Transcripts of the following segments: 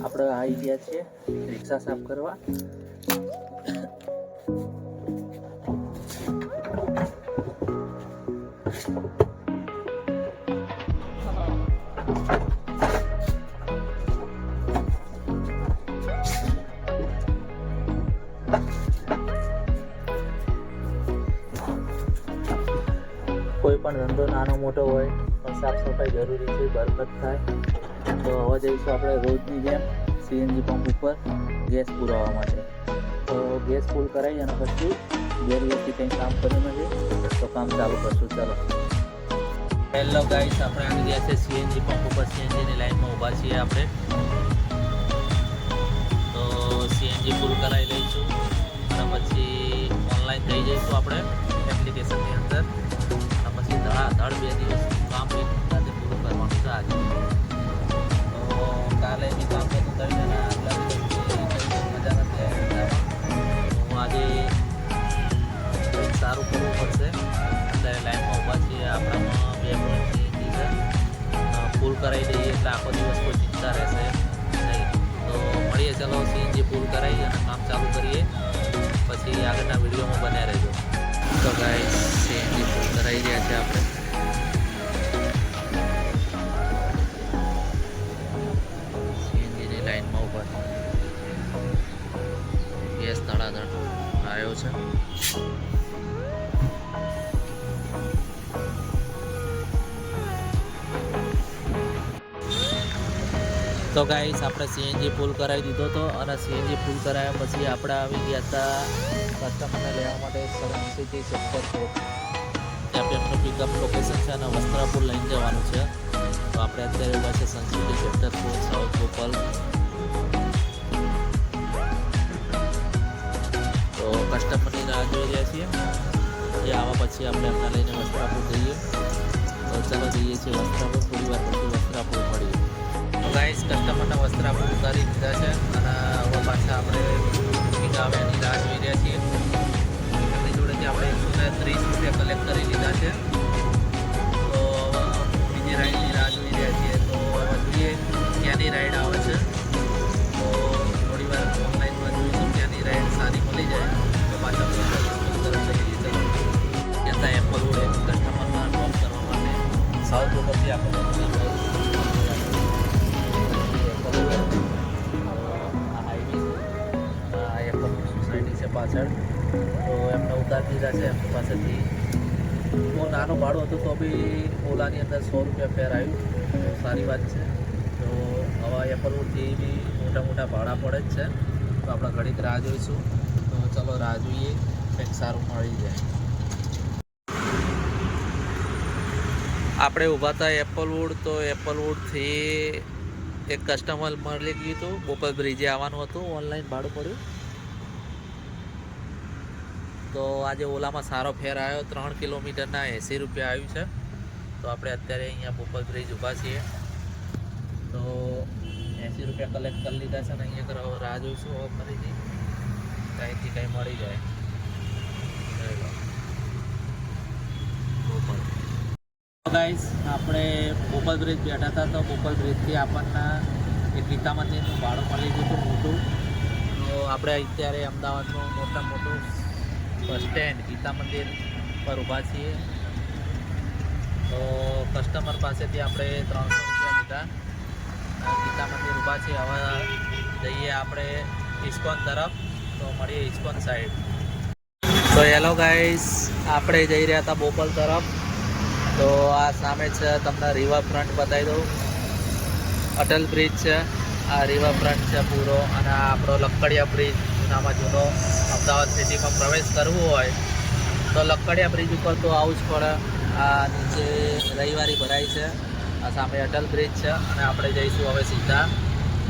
આપણે આવી ગયા છીએ રિક્ષા સાફ કરવા. કોઈ પણ ધંધો નાનો મોટો હોય પણ સાફ સફાઈ જરૂરી છે, બરકત થાય. તો હવે જઈશું આપણે રોજની જેમ સીએનજી પંપ ઉપર ગેસ પુરાવવા માટે. તો ગેસ ફૂલ કરાવી અને પછી ઘેર વ્યક્તિ કંઈ કામ કર્યું નથી તો કામ ચાલુ કરશું. ચાલો. હેલો ગાઈસ, આપણે આવી ગયા છે સીએનજી પંપ ઉપર. સીએનજીની લાઈનમાં ઊભા છીએ આપણે. તો સીએનજી ફૂલ કરાવી લઈશું અને પછી ઓનલાઈન થઈ જઈશું આપણે એપ્લિકેશનની અંદર. અને પછી ધડાધડ 2 દિવસ કામ બી આજે પૂરું કરવાનું છે. આજે તો કાલે બી કામ બધું કરી દે ને આગલા દિવસ મજા નથી આવી. હું આજે કંઈક સારું કરવું પડશે. અત્યારે લાઈનમાં ઊભા છીએ. આપણામાં 2 સીએનજી છે. ફૂલ કરાવી દઈએ એટલે આખો દિવસ કોઈ ચિંતા રહેશે નહીં. તો મળીએ, ચલો સીએનજી ફૂલ કરાવી અને કામ ચાલુ કરીએ. પછી આગળના વિડીયોમાં બન્યા રહેજો. તો ગાઈસ, સીએનજી ફૂલ કરાવી રહ્યા છે આપણે. સીએનજીની લાઈનમાં ઊભા ગેસ ધડાધડ આવ્યો છે. તો ગાઈસ, આપણે સીએનજી ફૂલ કરાવી દીધો હતો અને સીએનજી ફૂલ કરાવ્યા પછી આપણે આવી ગયા હતા કસ્ટમરને લેવા માટે સન સિટી સેક્ટર 4. ત્યાં એમનું પિકઅપ લોકેશન છે અને વસ્ત્રાપુર લઈને જવાનું છે. તો આપણે અત્યારે ઉભા છે સન સિટી સેક્ટર 4 સાઉથ બોપલ. તો કસ્ટમરની રાહ જોઈ રહ્યા છીએ. એ આવા પછી આપણે એમને લઈને વસ્ત્રાપુર જઈએ. તો ચાલો જઈએ છીએ વસ્ત્રાપુર. થોડી વાર પછી વસ્ત્રાપુર મળીએ. તો ગાઈસ, કસ્ટમરના વસ્ત્રાપુર ઉતારી દીધા છે અને હવે પાછા આપણે પિક આવે એની રાહ જોઈ રહ્યા છીએ. એમની જોડેથી આપણે 130 રૂપિયા કલેક્ટ કરી લીધા છે. તો બીજી રાઈડની રાહ જોઈ રહ્યા છીએ. તો હવે જોઈએ ક્યાંની રાઈડ આવે છે. તો થોડી વાર ઓનલાઈનમાં જોઈશું. ક્યાંની રાઈડ સારી મળી જાય તો પાછા તરફ જઈએ. ચલો, ત્યાં એપલ રોડ કસ્ટમરના ડ્રોપ કરવા માટે સાઉથ ઉપરથી આપણે પાછળ. તો એમને ઉતારી દીધા છે. એમની પાસેથી બહુ નાનું ભાડું હતું તો બી ઓલાની અંદર 100 રૂપિયા ફેર આવ્યું. તો સારી વાત છે. તો હવે એપલવુડથી બી મોટા ભાડા પડે જ છે. તો આપણે ઘડીક રાહ જોઈશું. તો ચલો રાહ જોઈએ, કંઈક સારું મળી જાય. આપણે ઊભા હતા એપલવુડ. તો એપલવુડથી એક કસ્ટમર મળી ગયું હતું. બોપલ બ્રિજે આવવાનું હતું. ઓનલાઈન ભાડું પડ્યું. તો આજે ઓલામાં સારો ફેર આવ્યો. 3 કિલોમીટરના 80 રૂપિયા આવ્યું છે. તો આપણે અત્યારે અહીંયા બોપલ બ્રિજ ઊભા છીએ. તો 80 રૂપિયા કલેક્ટ કરી લીધા છે ને અહીંયા રાહ જોઈશું હવે ફરીથી કંઈથી કંઈ મળી જાય. ગાઈસ, આપણે બોપલ બ્રિજ બેઠા હતા. તો બોપલ બ્રિજથી આપણને એક ગીતા મંદિરનું ભાડું મળી ગયું હતું મોટું. તો આપણે અત્યારે અમદાવાદનું મોટું બસ સ્ટેન્ડ ગીતા મંદિર પર ઊભા છીએ. તો કસ્ટમર પાસેથી આપણે 300 રૂપિયા લીધા. ગીતા મંદિર ઊભા છીએ. હવે જઈએ આપણે ઇસ્કોન તરફ. તો મળીએ ઇસ્કોન સાઈડ. તો હેલો ગાઈસ, આપણે જઈ રહ્યા હતા બોપલ તરફ. તો આ સામે છે, તમને રિવરફ્રન્ટ બતાવી દઉં. અટલ બ્રિજ છે. આ રિવરફ્રન્ટ છે પૂરો. અને આ આપણો લક્કડિયા બ્રિજ, જૂનામાં જૂનો. અમદાવાદ સિટીમાં પ્રવેશ કરવું હોય તો લક્કડિયા બ્રિજ ઉપર તો આવું જ પડે. આ નીચે રવિવારી ભરાય છે. આ સામે અટલ બ્રિજ છે અને આપણે જઈશું હવે સીધા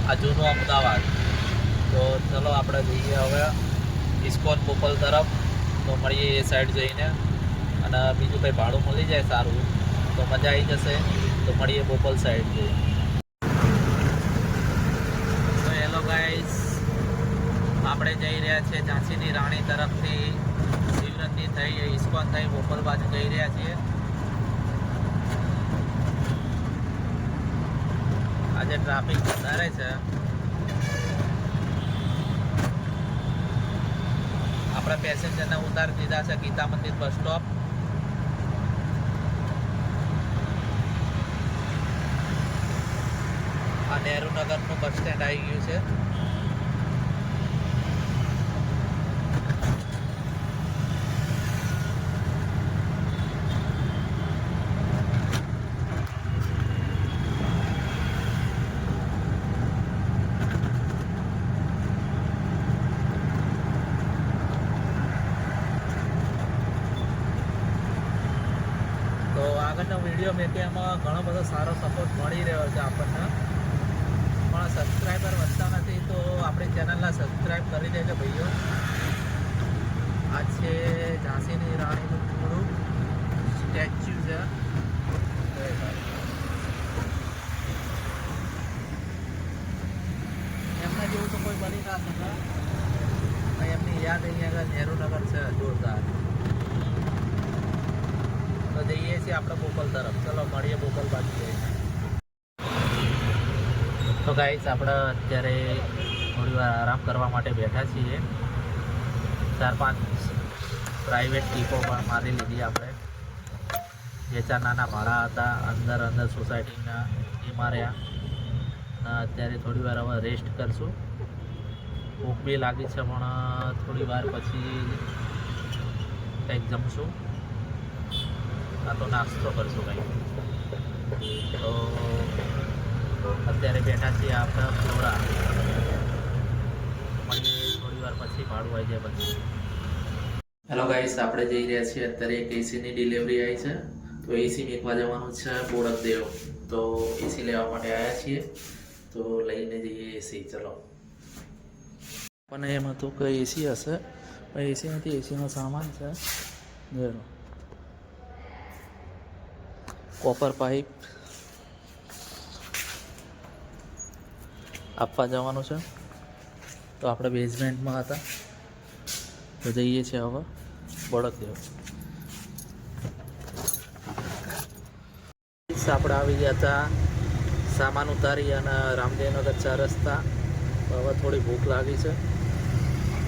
આ જૂનું અમદાવાદ. તો ચલો આપણે જઈએ હવે ઇસ્કોન બોપલ તરફ. તો મળીએ એ સાઈડ જઈને. અને બીજું કંઈ ભાડું મળી જાય સારું તો મજા આવી જશે. તો મળીએ બોપલ સાઈડ જઈએ. તો હેલો ગાઈસ, આપણે જઈ રહ્યા છીએ ઝાંસીની રાણી તરફથી શિવરતની થઈ ઇસ્કોન થઈ બોપલ બાજુ જઈ રહ્યા છીએ. આજે ટ્રાફિક વધારે છે આપણા પેસેન્જરને ઉતારી દીધા છે ગીતા મંદિર બસ સ્ટોપ. આ નહેરુનગરનું બસ સ્ટેન્ડ આવી ગયું છે. તો આગળનો વિડીયો મેં કે એમાં ઘણો બધો સારો સપોર્ટ મળી રહ્યો છે આપણને, પણ સબસ્ક્રાઈબર વધતા નથી. તો આપણી ચેનલને સબસ્ક્રાઈબ કરી દેજો ભાઈઓ. આ છે ઝાંસીની રાણીનું પૂરું સ્ટેચ્યુ છે. એમના જેવું તો કોઈ બની ના શકે. એમની યાદ અહીંયા આગળ નહેરુનગર છે જોરદાર. તો જઈએ છીએ આપણે બોપલ તરફ. ચલો મળીએ બોપલ બાજુ જઈને. તો ગાઈસ આપણે અત્યારે થોડી વાર આરામ કરવા માટે બેઠા છીએ. 4-5 પ્રાઇવેટ ટીપો પણ મારી લીધી આપણે. 2-4 નાના ભાડા હતા અંદર સોસાયટીના એ માર્યા. અત્યારે થોડી વાર હવે રેસ્ટ કરશું. ભૂખ બી લાગી છે પણ થોડી વાર પછી કંઈક જમશું. આ તો નાસ્તો કરશું કંઈક. તો અત્યારે બેઠા છીએ આપણે ફ્લોરા. થોડી વાર પછી ભાડું આવી જાય પછી. હેલો ગાઈસ, આપણે જઈ રહ્યા છીએ અત્યારે એક એસીની ડિલિવરી આવી છે. તો એસી મેકવા જવાનું છે બોડકદેવ. તો એસી લેવા માટે આવ્યા છીએ. તો લઈને જઈએ એસી. ચલો. પણ એમ હતું કે એસી હશે, પણ એસી નથી. એસીનો સામાન છે. જોયો કોપર પાઇપ આપવા જવાનું છે. તો આપણે બેઝમેન્ટમાં હતા, તો જઈએ છીએ હવે બોડકદેવ. આપણે આવી ગયા હતા સામાન ઉતારી અને રામદેવનગર 4 રસ્તા. તો હવે થોડી ભૂખ લાગી છે,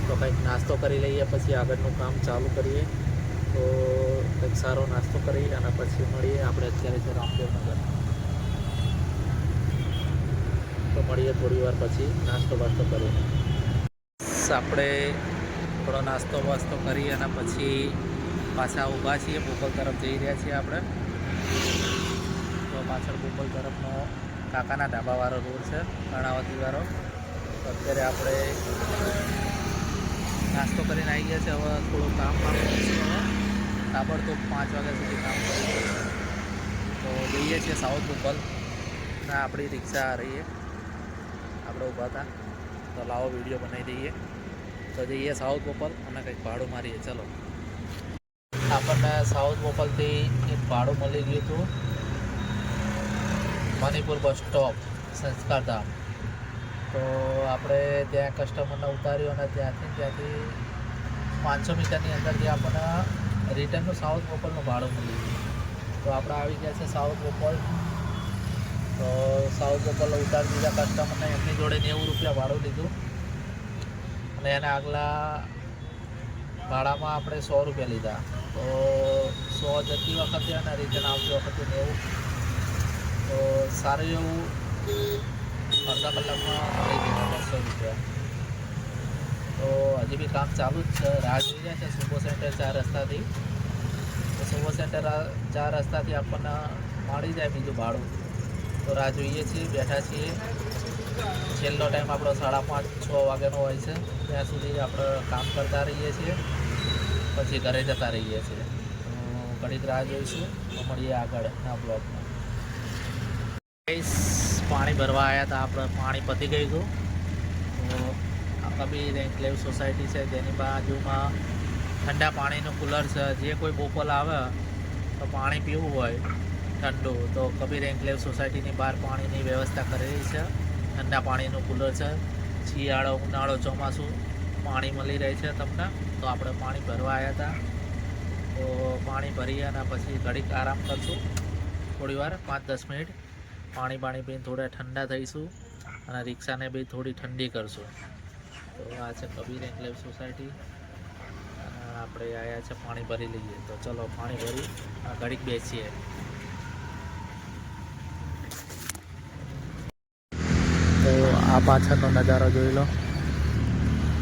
તો કંઈક નાસ્તો કરી લઈએ, પછી આગળનું કામ ચાલુ કરીએ. તો કંઈક સારો નાસ્તો કરી અને પછી મળીએ. આપણે અત્યારે છે રામદેવનગર. તો મળીએ થોડી વાર પછી નાસ્તો બાસ્તો કરીને. આપણે થોડો નાસ્તો વાસ્તો કરી અને પછી પાછા ઊભા છીએ. બોપલ તરફ જઈ રહ્યા છીએ આપણે. તો પાછળ બોપલ તરફનો કાકાના ધાબાવાળો રોડ છે, કર્ણાવતીવાળો. તો અત્યારે આપણે નાસ્તો કરીને આવી ગયા છે. હવે થોડું કામ તાબડતોબ 5 વાગ્યા સુધી કામ કરીએ. તો જઈએ છીએ સાઉથ બોપલ. ના, આપણી રિક્ષા આ રહીએ. આપણે ઊભા હતા તો લાવો વિડીયો બનાવી દઈએ. તો જઈએ સાઉથ બોપલ અને કંઈક ભાડું મારીએ. ચલો. આપણને સાઉથ બોપલથી એક ભાડું મળી ગયું હતું મણિપુર બસ સ્ટોપ સંસ્કારધામ. તો આપણે ત્યાં કસ્ટમરને ઉતાર્યું અને ત્યાંથી 500 મીટરની અંદરથી આપણને રિટર્નનું સાઉથ બોપલનું ભાડું મળી ગયું. તો આપણે આવી ગયા છે સાઉથ બોપલ. તો સાઉથ બોપલ ઉતારી દીધા કસ્ટમરને. એમની જોડે 90 રૂપિયા ભાડું લીધું અને એના આગલા ભાડામાં આપણે 100 રૂપિયા લીધા. તો 100 જતી વખતે અને રિટર્ન આવતી વખતે 90. તો સારું એવું અડધા કલાકમાં મળી ગયા 200 રૂપિયા. તો હજી બી કામ ચાલુ જ છે. રાહ જોઈ રહ્યા છે સુપો સેન્ટર 4 રસ્તાથી. તો સુપો સેન્ટર 4 રસ્તાથી આપણને મળી જાય બીજું ભાડું. તો રાહ જોઈએ છીએ, બેઠા છીએ. છેલ્લો ટાઈમ આપણો 5:30-6 વાગ્યાનો હોય છે. ત્યાં સુધી આપણે કામ કરતા રહીએ છીએ, પછી ઘરે જતા રહીએ છીએ. તો ઘડીક રાહ જોઈશું. તો મળીએ આગળના બ્લોગમાં. પાણી ભરવા આવ્યા હતા આપણે. પાણી પતી ગયું હતું. તો કબીર એન્કલેવ સોસાયટી છે, તેની બાજુમાં ઠંડા પાણીનું કુલર છે. જે કોઈ બોપલ આવે તો પાણી પીવું હોય ઠંડુ, તો કબીર એન્કલેવ સોસાયટીની બહાર પાણીની વ્યવસ્થા કરેલી છે. ઠંડા પાણીનું કુલર છે. શિયાળો, ઉનાળો, ચોમાસું પાણી મળી રહે છે તમને. તો આપણે પાણી ભરવા આવ્યા હતા. તો પાણી ભરી અને પછી ઘડીક આરામ કરશું થોડી વાર, 5-10 મિનિટ. પાણી પીને થોડા ઠંડા થઈશું અને રિક્ષાને બી થોડી ઠંડી કરશું. તો આ છે કબીર એન્કલેવ સોસાયટી. આપણે આવ્યા છે પાણી ભરી લઈએ. તો ચલો પાણી ભરી ઘડીક બેસીએ. તો આ પાછળનો નજારો જોઈ લો.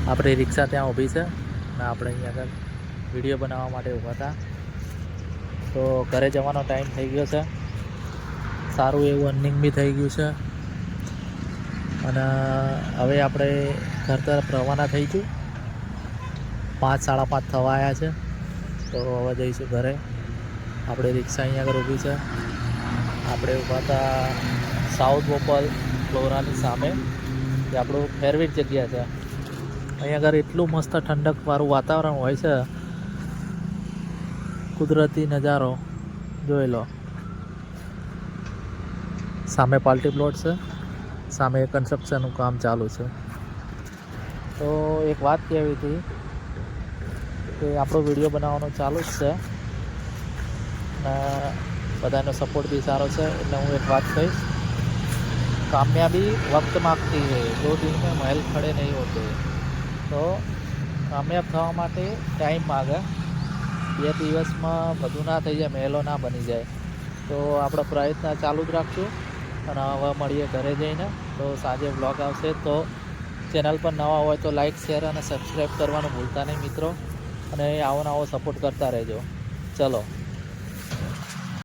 આપણી રિક્ષા ત્યાં ઊભી છે અને આપણે અહીંયા આગળ વિડીયો બનાવવા માટે ઊભા હતા. તો ઘરે જવાનો ટાઈમ થઈ ગયો છે. સારું એવું અર્નિંગ બી થઈ ગયું છે અને હવે આપણે ઘર તરફ રવાના થઈશું. 5 સાડા 5 થવા આવ્યા છે. તો હવે જઈશું ઘરે. આપણે રિક્ષા અહીંયા આગળ ઊભી છે. આપણે ઊભા હતા સાઉથ બોપલ ફ્લોરાની સામે, જે આપણું ફેવરિટ જગ્યા છે. અહીંયા આગળ એટલું મસ્ત ઠંડકવાળું વાતાવરણ હોય છે. કુદરતી નજારો જોઈ લો. સામે પાર્ટી પ્લોટ છે, સામે કન્સ્ટ્રક્શનનું કામ ચાલુ છે. તો એક વાત કહેવી હતી કે આપણો વિડીયો બનાવવાનો ચાલુ જ છે અને બધાનો સપોર્ટ બી સારો છે. એટલે હું એક વાત કહીશ, કામયાબી વક્ત માગતી है, 2 दिन में महल खड़े नहीं होते. તો કામયાબ થવા માટે ટાઈમ માગે. 2 દિવસમાં બધું ના થઈ જાય, મહેલો ના બની જાય. તો આપણો પ્રયત્ન ચાલુ જ રાખશું. અને હવે મળીએ ઘરે જઈને. તો સાંજે વ્લોગ આવશે. તો ચેનલ પર નવા હોય તો લાઈક, શેર અને સબસ્ક્રાઈબ કરવાનું ભૂલતા નહીં મિત્રો. અને આવો નવો સપોર્ટ કરતા રહેજો. ચલો.